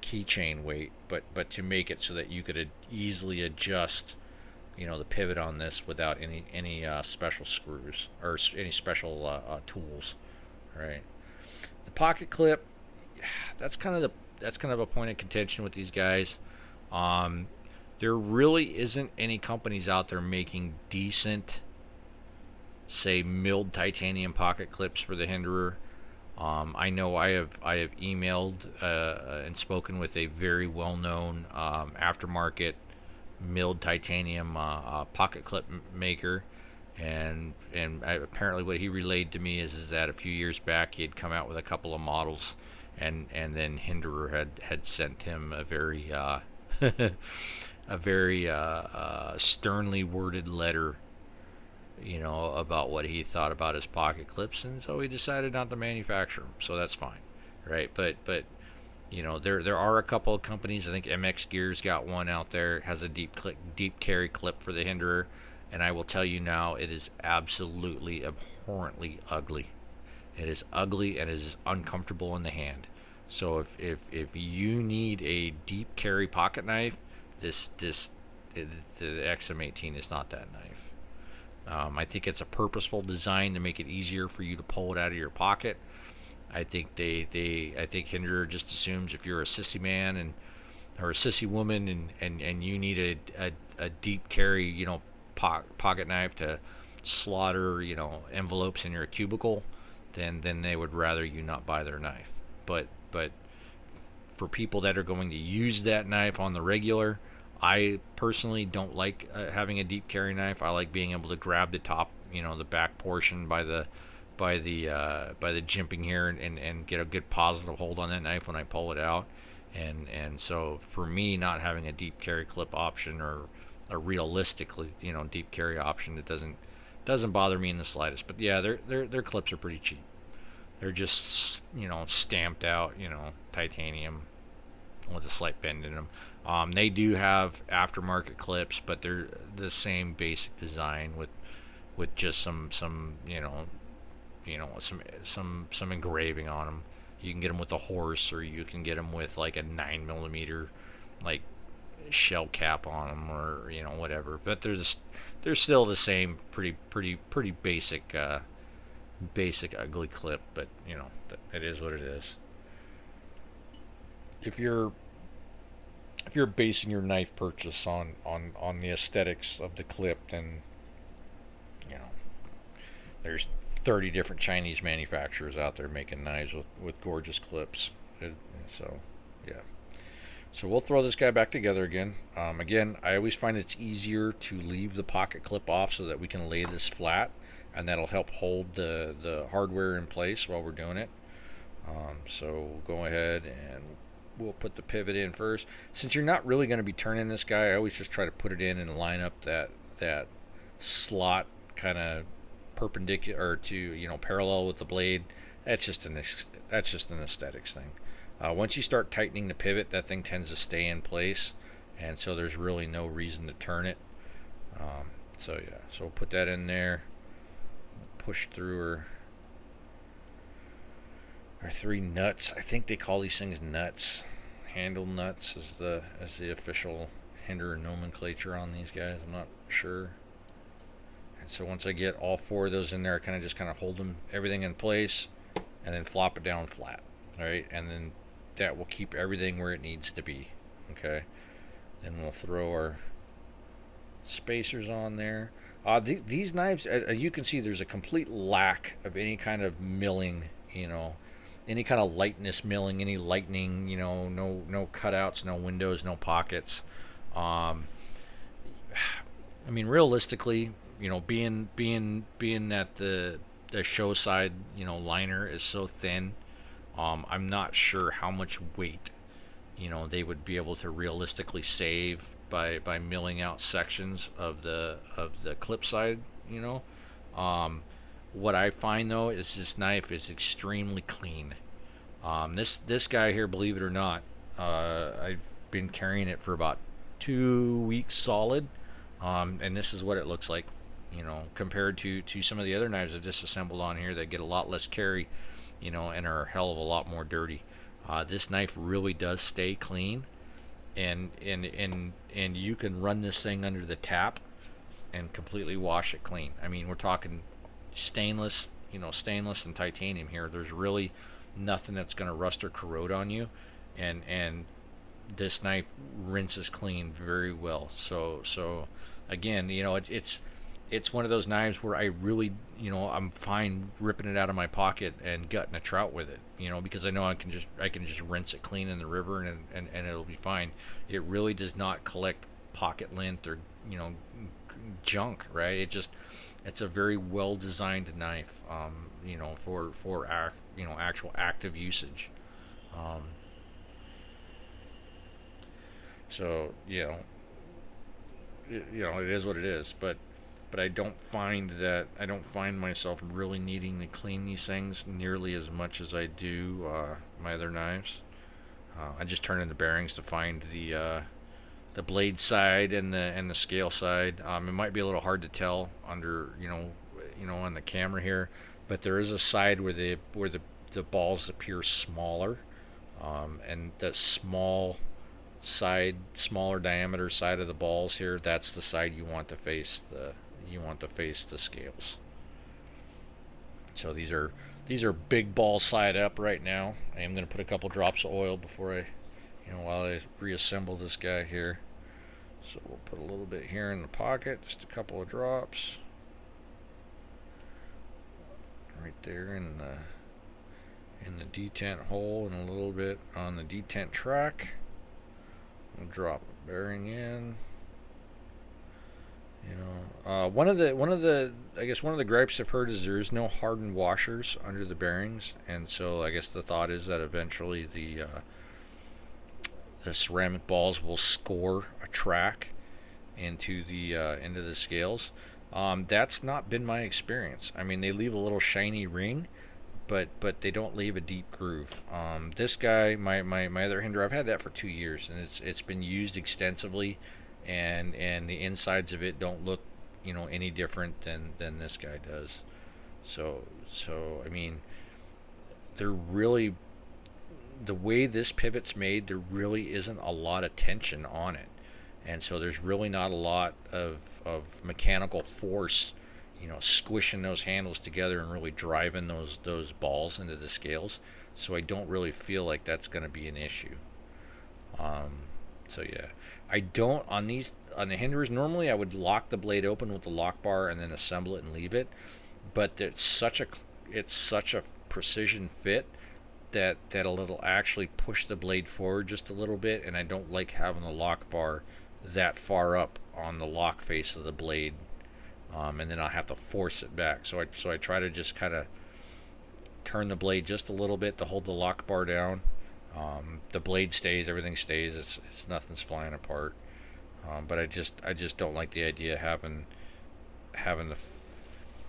keychain weight, but to make it so that you could easily adjust, you know, the pivot on this without any special screws or any special tools, right? The pocket clip, that's kind of a point of contention with these guys. There really isn't any companies out there making decent, say, milled titanium pocket clips for the Hinderer. I know I have emailed and spoken with a very well known aftermarket milled titanium pocket clip maker, and apparently what he relayed to me is that a few years back he had come out with a couple of models, and then Hinderer had sent him a very a very sternly worded letter, about what he thought about his pocket clips, and so he decided not to manufacture them. So that's fine, right? But there are a couple of companies. I think MX Gear's got one out there, has a deep carry clip for the Hinderer, and I will tell you now, it is absolutely abhorrently ugly. It is ugly and it is uncomfortable in the hand. So if you need a deep carry pocket knife, the XM18 is not that knife. I think it's a purposeful design to make it easier for you to pull it out of your pocket. I think I think Hinderer just assumes if you're a sissy man or a sissy woman, and you need a deep carry, pocket knife to slaughter, envelopes in your cubicle, then they would rather you not buy their knife. But for people that are going to use that knife on the regular, I personally don't like having a deep carry knife. I like being able to grab the top, the back portion by the jimping here, and get a good positive hold on that knife when I pull it out. And so for me, not having a deep carry clip option, or a realistically, deep carry option, it doesn't bother me in the slightest. But yeah, their clips are pretty cheap. They're just, stamped out, titanium with a slight bend in them. They do have aftermarket clips, but they're the same basic design with just some some engraving on them. You can get them with a horse, or you can get them with like a 9mm like shell cap on them, or whatever. But they're still the same pretty basic basic ugly clip. But it is what it is. If you're basing your knife purchase on the aesthetics of the clip, then you know there's 30 different Chinese manufacturers out there making knives with gorgeous clips. So yeah. So we'll throw this guy back together again. Again, I always find it's easier to leave the pocket clip off so that we can lay this flat, and that'll help hold the hardware in place while we're doing it. So we'll go ahead and we'll put the pivot in first. Since you're not really going to be turning this guy, I always just try to put it in and line up that slot kind of perpendicular to parallel with the blade. That's just an aesthetics thing. Once you start tightening the pivot, that thing tends to stay in place, and so there's really no reason to turn it. So yeah, so we'll put that in there, push through our 3 nuts. I think they call these things nuts. Handle nuts is the official Hinderer nomenclature on these guys. I'm not sure. And so once I get all 4 of those in there, I kind of hold everything in place, and then flop it down flat. All right, and then that will keep everything where it needs to be. Okay, then we'll throw our spacers on there. These knives, as you can see, there's a complete lack of any kind of milling, any kind of lightness milling, any lightning, no cutouts, no windows, no pockets. I mean, realistically, being that the show side, liner is so thin, I'm not sure how much weight, they would be able to realistically save by milling out sections of the clip side. What I find though is this knife is extremely clean. This guy here, believe it or not, I've been carrying it for about 2 weeks solid, and this is what it looks like, compared to some of the other knives I've disassembled on here that get a lot less carry, and are a hell of a lot more dirty. This knife really does stay clean, and you can run this thing under the tap and completely wash it clean. I mean, we're talking stainless and titanium here. There's really nothing that's going to rust or corrode on you, and this knife rinses clean very well. So again, it's one of those knives where I really, I'm fine ripping it out of my pocket and gutting a trout with it, because I know I can just rinse it clean in the river, and it'll be fine. It really does not collect pocket lint or junk, right? It's a very well designed knife, for actual active usage. Um, so it is what it is, but I don't find myself really needing to clean these things nearly as much as I do my other knives. I just turn in the bearings to find the blade side and the scale side. It might be a little hard to tell under on the camera here, but there is a side where the balls appear smaller, and the smaller diameter side of the balls here, that's the side you want to face the scales. So these are big balls side up right now. I am going to put a couple drops of oil before while I reassemble this guy here. So we'll put a little bit here in the pocket, just a couple of drops right there in the detent hole, and a little bit on the detent track. We'll drop a bearing in. One of the gripes I've heard is there is no hardened washers under the bearings, and so I guess the thought is that eventually the ceramic balls will score a track into the scales. That's not been my experience. I mean, they leave a little shiny ring, but they don't leave a deep groove. This guy, my other Hinderer, I've had that for 2 years, and it's been used extensively, and the insides of it don't look any different than this guy does. So I mean, they're really, the way this pivot's made, there really isn't a lot of tension on it, and so there's really not a lot of mechanical force, squishing those handles together and really driving those balls into the scales. So I don't really feel like that's going to be an issue. So yeah, I don't on the Hinderers. Normally, I would lock the blade open with the lock bar and then assemble it and leave it, but it's such a precision fit that it'll actually push the blade forward just a little bit, and I don't like having the lock bar that far up on the lock face of the blade, and then I'll have to force it back. So I try to just kind of turn the blade just a little bit to hold the lock bar down. The blade stays, everything stays. It's nothing's flying apart. But I just don't like the idea of having to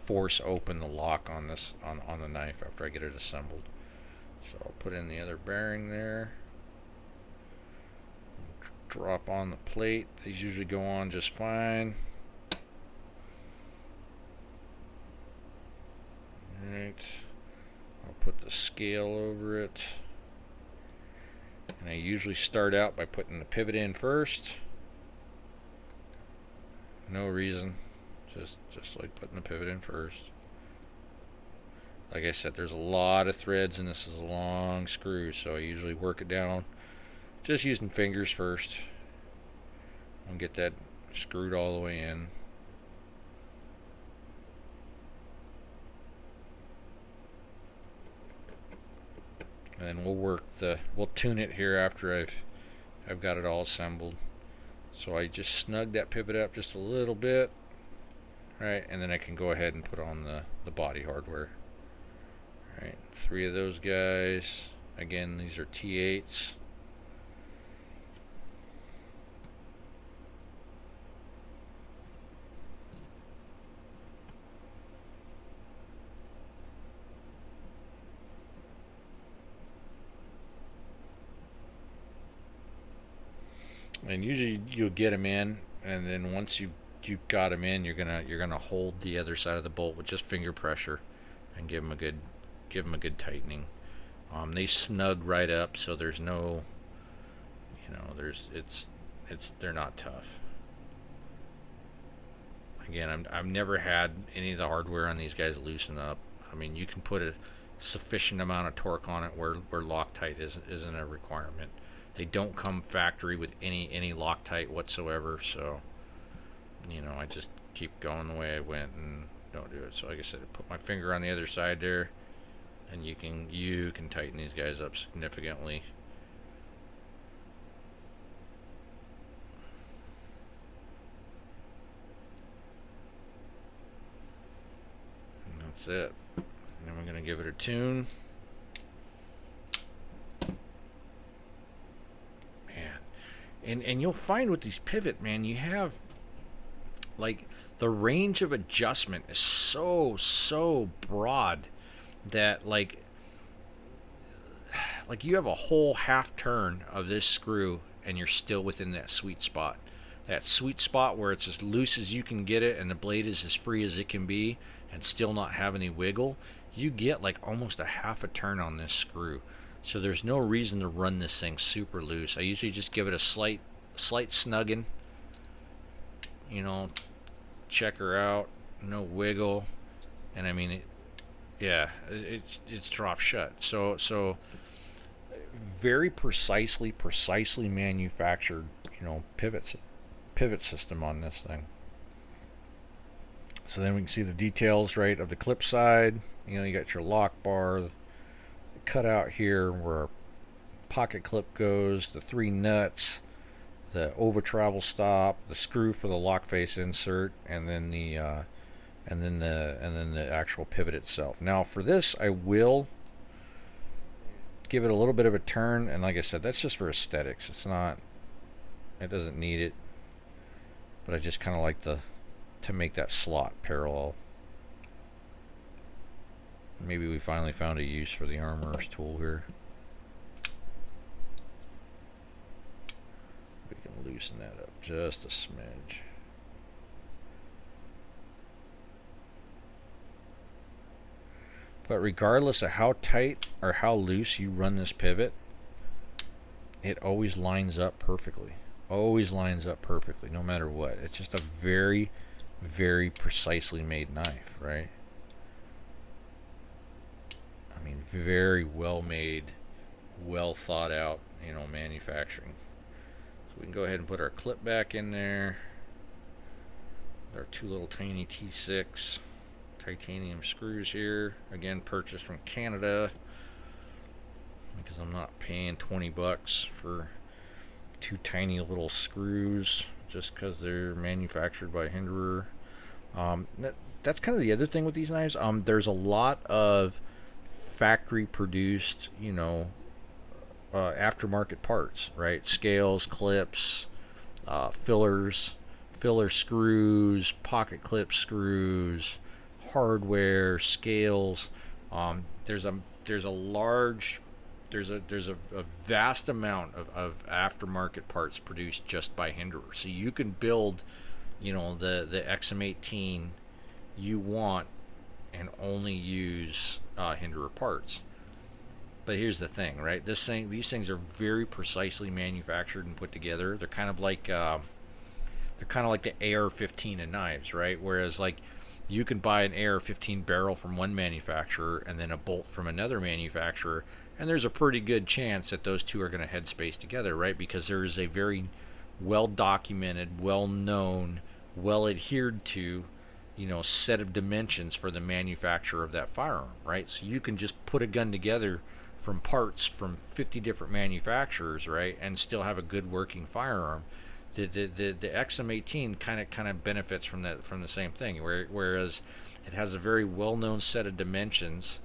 force open the lock on the knife after I get it assembled. So I'll put in the other bearing there. Drop on the plate. These usually go on just fine. Alright. I'll put the scale over it. And I usually start out by putting the pivot in first. No reason. Just like putting the pivot in first. Like I said, there's a lot of threads, and this is a long screw, so I usually work it down just using fingers first and get that screwed all the way in. And then we'll tune it here after I've got it all assembled. So I just snug that pivot up just a little bit, right, and then I can go ahead and put on the body hardware. All right, 3 of those guys. Again, these are T8s. And usually you'll get them in, and then once you've got them in, you're gonna hold the other side of the bolt with just finger pressure, and give them a good tightening. They snug right up, so there's no, they're not tough. Again, I've never had any of the hardware on these guys loosen up. I mean, you can put a sufficient amount of torque on it where Loctite isn't a requirement. They don't come factory with any Loctite whatsoever, so I just keep going the way I went and don't do it. So like I said, put my finger on the other side there, and you can tighten these guys up significantly. And that's it. And then we're going to give it a tune. Man. And you'll find with these pivot, man, you have like the range of adjustment is so broad that like you have a whole half turn of this screw and you're still within that sweet spot. That sweet spot where it's as loose as you can get it and the blade is as free as it can be and still not have any wiggle. You get like almost a half a turn on this screw. So there's no reason to run this thing super loose. I usually just give it a slight snugging. You know, check her out, no wiggle, and I mean, it's dropped shut. So very precisely manufactured, you know, pivot system on this thing. So then we can see the details, right, of the clip side. You know, you got your lock bar, the cutout here where our pocket clip goes, the 3 nuts, the over travel stop, the screw for the lock face insert, and then the actual pivot itself. Now for this, I will give it a little bit of a turn, and like I said, that's just for aesthetics. It doesn't need it, but I just kind of like to make that slot parallel. Maybe we finally found a use for the armorer's tool here. We can loosen that up just a smidge. But regardless of how tight or how loose you run this pivot, it always lines up perfectly. Always lines up perfectly, no matter what. It's just a very, very precisely made knife, right? I mean, very well made, well thought out, you know, manufacturing. So we can go ahead and put our clip back in there. Our 2 little tiny T6 titanium screws here. Again, purchased from Canada because I'm not paying $20 for 2 tiny little screws just because they're manufactured by Hinderer. That's kind of the other thing with these knives. There's a lot of factory produced, you know, aftermarket parts, right? Scales, clips, filler screws, pocket clip screws, hardware, scales. There's a vast amount of aftermarket parts produced just by Hinderer. So you can build, you know, the XM18 you want and only use Hinderer parts. But here's the thing, right? These things are very precisely manufactured and put together. They're kind of like the AR-15 in knives, right? Whereas like you can buy an AR-15 barrel from one manufacturer and then a bolt from another manufacturer, and there's a pretty good chance that those two are going to headspace together, right? Because there is a very well documented, well known, well adhered to, you know, set of dimensions for the manufacturer of that firearm, right? So you can just put a gun together from parts from 50 different manufacturers, right, and still have a good working firearm. The XM18 kind of benefits from the same thing, whereas it has a very well known set of dimensions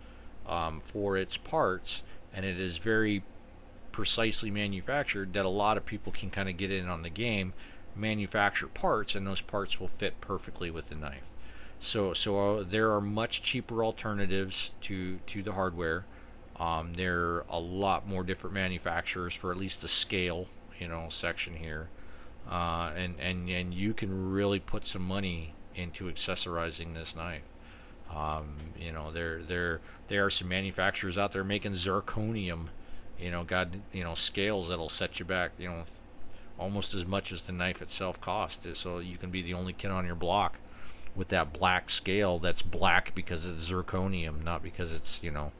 for its parts, and it is very precisely manufactured that a lot of people can kind of get in on the game, manufacture parts, and those parts will fit perfectly with the knife. So there are much cheaper alternatives to the hardware. There are a lot more different manufacturers for at least the scale, you know, section here, and you can really put some money into accessorizing this knife. You know, there are some manufacturers out there making zirconium, you know, scales that'll set you back, you know, almost as much as the knife itself costs. So you can be the only kid on your block with that black scale that's black because it's zirconium, not because it's, you know,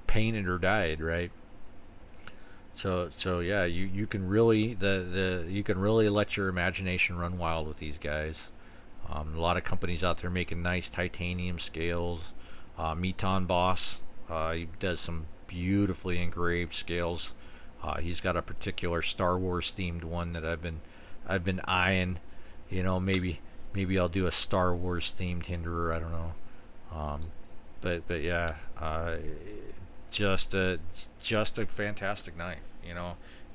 painted or dyed, right? So yeah, you can really you can really let your imagination run wild with these guys. A lot of companies out there making nice titanium scales. Meton Boss, he does some beautifully engraved scales. He's got a particular Star Wars themed one that I've been eyeing. Maybe I'll do a Star Wars themed Hinderer. I don't know. Um, but yeah, just a just a fantastic night.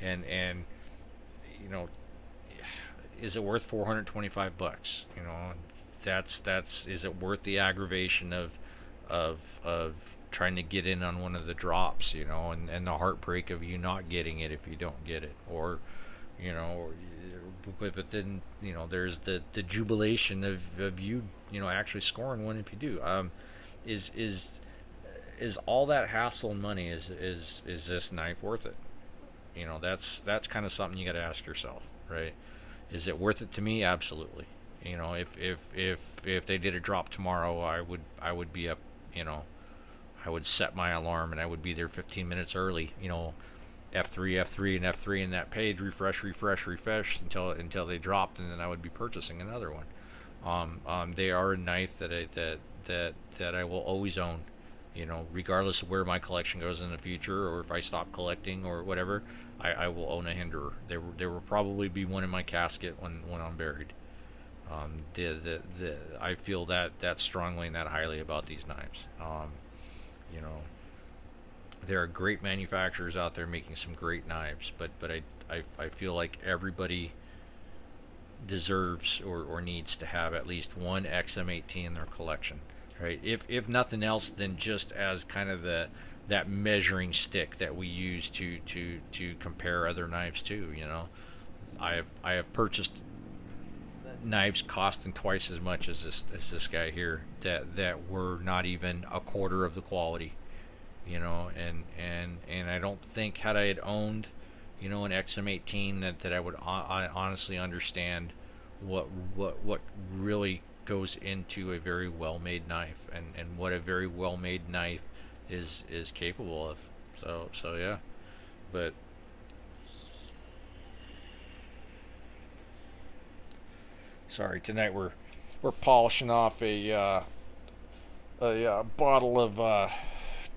And you know, is it worth $425? That's is it worth the aggravation of trying to get in on one of the drops, and the heartbreak of you not getting it if you don't get it, or you know, but then there's the jubilation of you actually scoring one if you do. Is is all that hassle and money, is this knife worth it? That's kind of something you got to ask yourself, right? Is it worth it to me? Absolutely. If they did a drop tomorrow, I would be up. I would set my alarm and I would be there 15 minutes early. F3, F3, and F3 in that page, refresh until they dropped, and then I would be purchasing another one. They are a knife that I will always own. Regardless of where my collection goes in the future, or if I stop collecting or whatever, I will own a Hinderer. There will probably be one in my casket when I'm buried. I feel that strongly and that highly about these knives. You know, there are great manufacturers out there making some great knives, but I feel like everybody deserves or needs to have at least one XM18 in their collection, right? If nothing else, then just as kind of that measuring stick that we use to compare other knives to. I have purchased knives costing twice as much as this guy here, that were not even a quarter of the quality. And I don't think, had I had owned an XM18, that I honestly understand what really goes into a very well made knife, and what a very well made knife is capable of. So yeah. But sorry, tonight we're polishing off a bottle of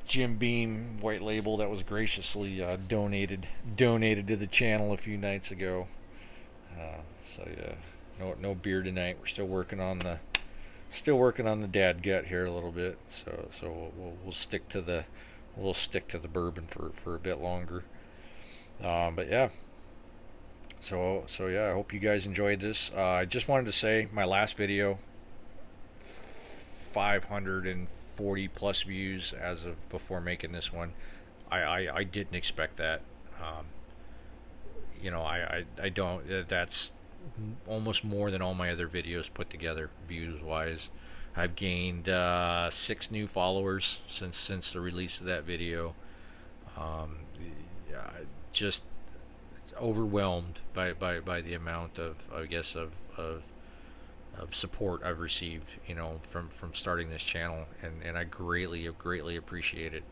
Jim Beam White Label that was graciously donated to the channel a few nights ago. So yeah, no beer tonight. We're still working on the dad gut here a little bit. So we'll stick to the bourbon for a bit longer. But yeah. So yeah, I hope you guys enjoyed this. I just wanted to say, my last video, 540 plus views as of before making this one. I didn't expect that. I don't. That's almost more than all my other videos put together, views wise. I've gained 6 new followers since the release of that video. Yeah, just overwhelmed by the amount of, I guess, of support I've received, from starting this channel, and I greatly appreciate it.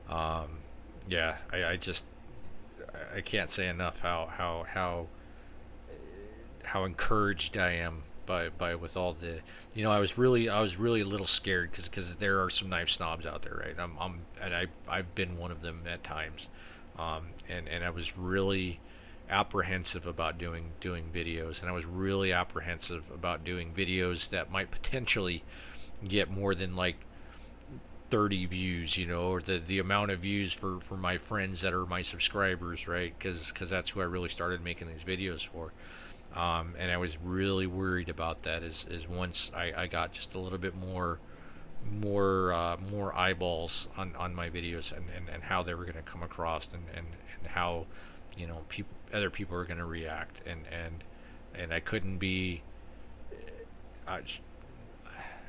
Yeah, I can't say enough how encouraged I am by with all the, I was really a little scared, because there are some knife snobs out there, right? I've been one of them at times. And I was really apprehensive about doing videos, and I was really apprehensive about doing videos that might potentially get more than like 30 views, or the amount of views for my friends that are my subscribers, right? Because that's who I really started making these videos for. And I was really worried about that, is once I got just a little bit more eyeballs on my videos, and how they were going to come across, and how other people are going to react, and I couldn't be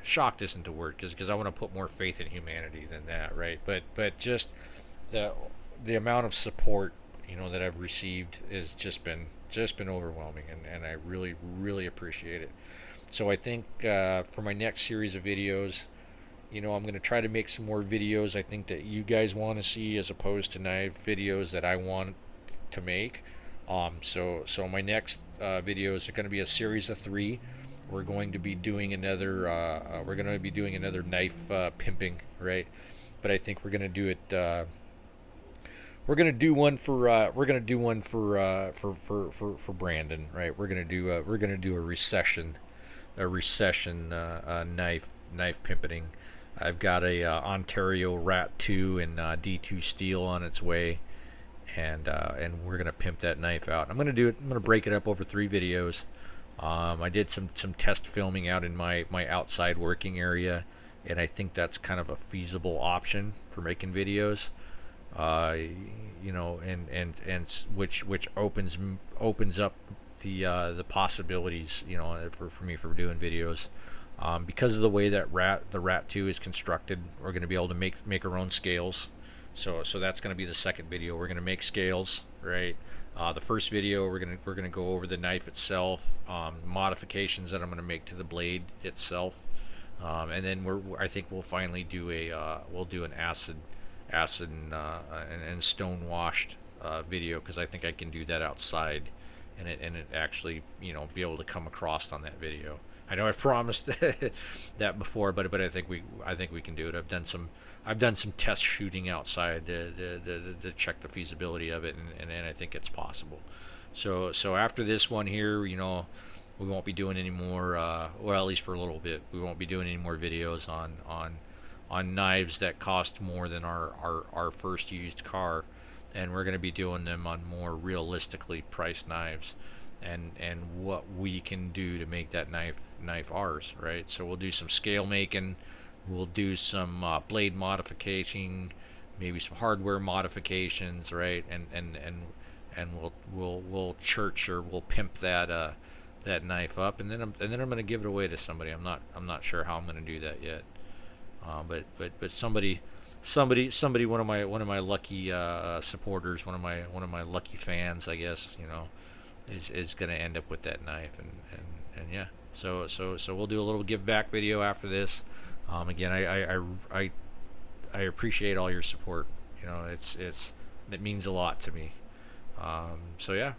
shocked isn't the word, because I want to put more faith in humanity than that, right? But just the amount of support that I've received has just been overwhelming, and I really appreciate it. So I think for my next series of videos, I'm going to try to make some more videos I think that you guys want to see, as opposed to knife videos that I want to make. So my next videos are going to be a series of 3. we're going to be doing another knife pimping, right? But I think we're going to do it. We're gonna do one for Brandon, right? We're gonna do a recession knife pimping. I've got a Ontario Rat 2 and D2 steel on its way, and we're gonna pimp that knife out. I'm gonna do it. I'm gonna break it up over 3 videos. I did some test filming out in my outside working area, and I think that's kind of a feasible option for making videos. uh, and which opens up the possibilities, for me for doing videos. Because of the way that the Rat 2 is constructed, we're going to be able to make our own scales. So that's going to be the second video. We're going to make scales, right? The first video we're gonna go over the knife itself, modifications that I'm going to make to the blade itself, and then I think we'll finally do an acid and stone washed video, because I think I can do that outside, and it actually, be able to come across on that video. I know I've promised that before, but I think we can do it. I've done some test shooting outside to check the feasibility of it, and I think it's possible. So after this one here, we won't be doing any more. Well, at least for a little bit, we won't be doing any more videos on knives that cost more than our first used car, and we're going to be doing them on more realistically priced knives, and what we can do to make that knife ours, right? So we'll do some scale making, we'll do some blade modification, maybe some hardware modifications, right? And we'll church, or we'll pimp that knife up, and then I'm going to give it away to somebody. I'm not sure how I'm going to do that yet. But somebody, one of my lucky supporters, one of my lucky fans, I guess, is going to end up with that knife, and yeah. So we'll do a little give back video after this. Again, I appreciate all your support. It means a lot to me. So yeah,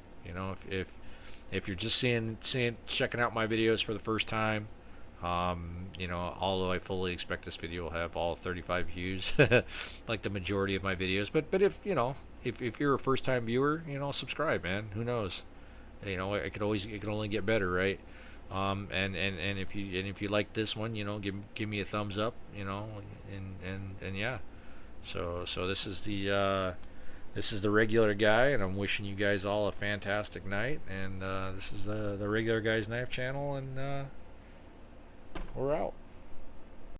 if you're just checking out my videos for the first time, although I fully expect this video will have all 35 views, like the majority of my videos, but if you're a first time viewer, subscribe, man. Who knows? It could only get better, right? And if you like this one, give me a thumbs up, and yeah. So this is the regular guy, and I'm wishing you guys all a fantastic night. And this is the regular guy's knife channel, and we're out.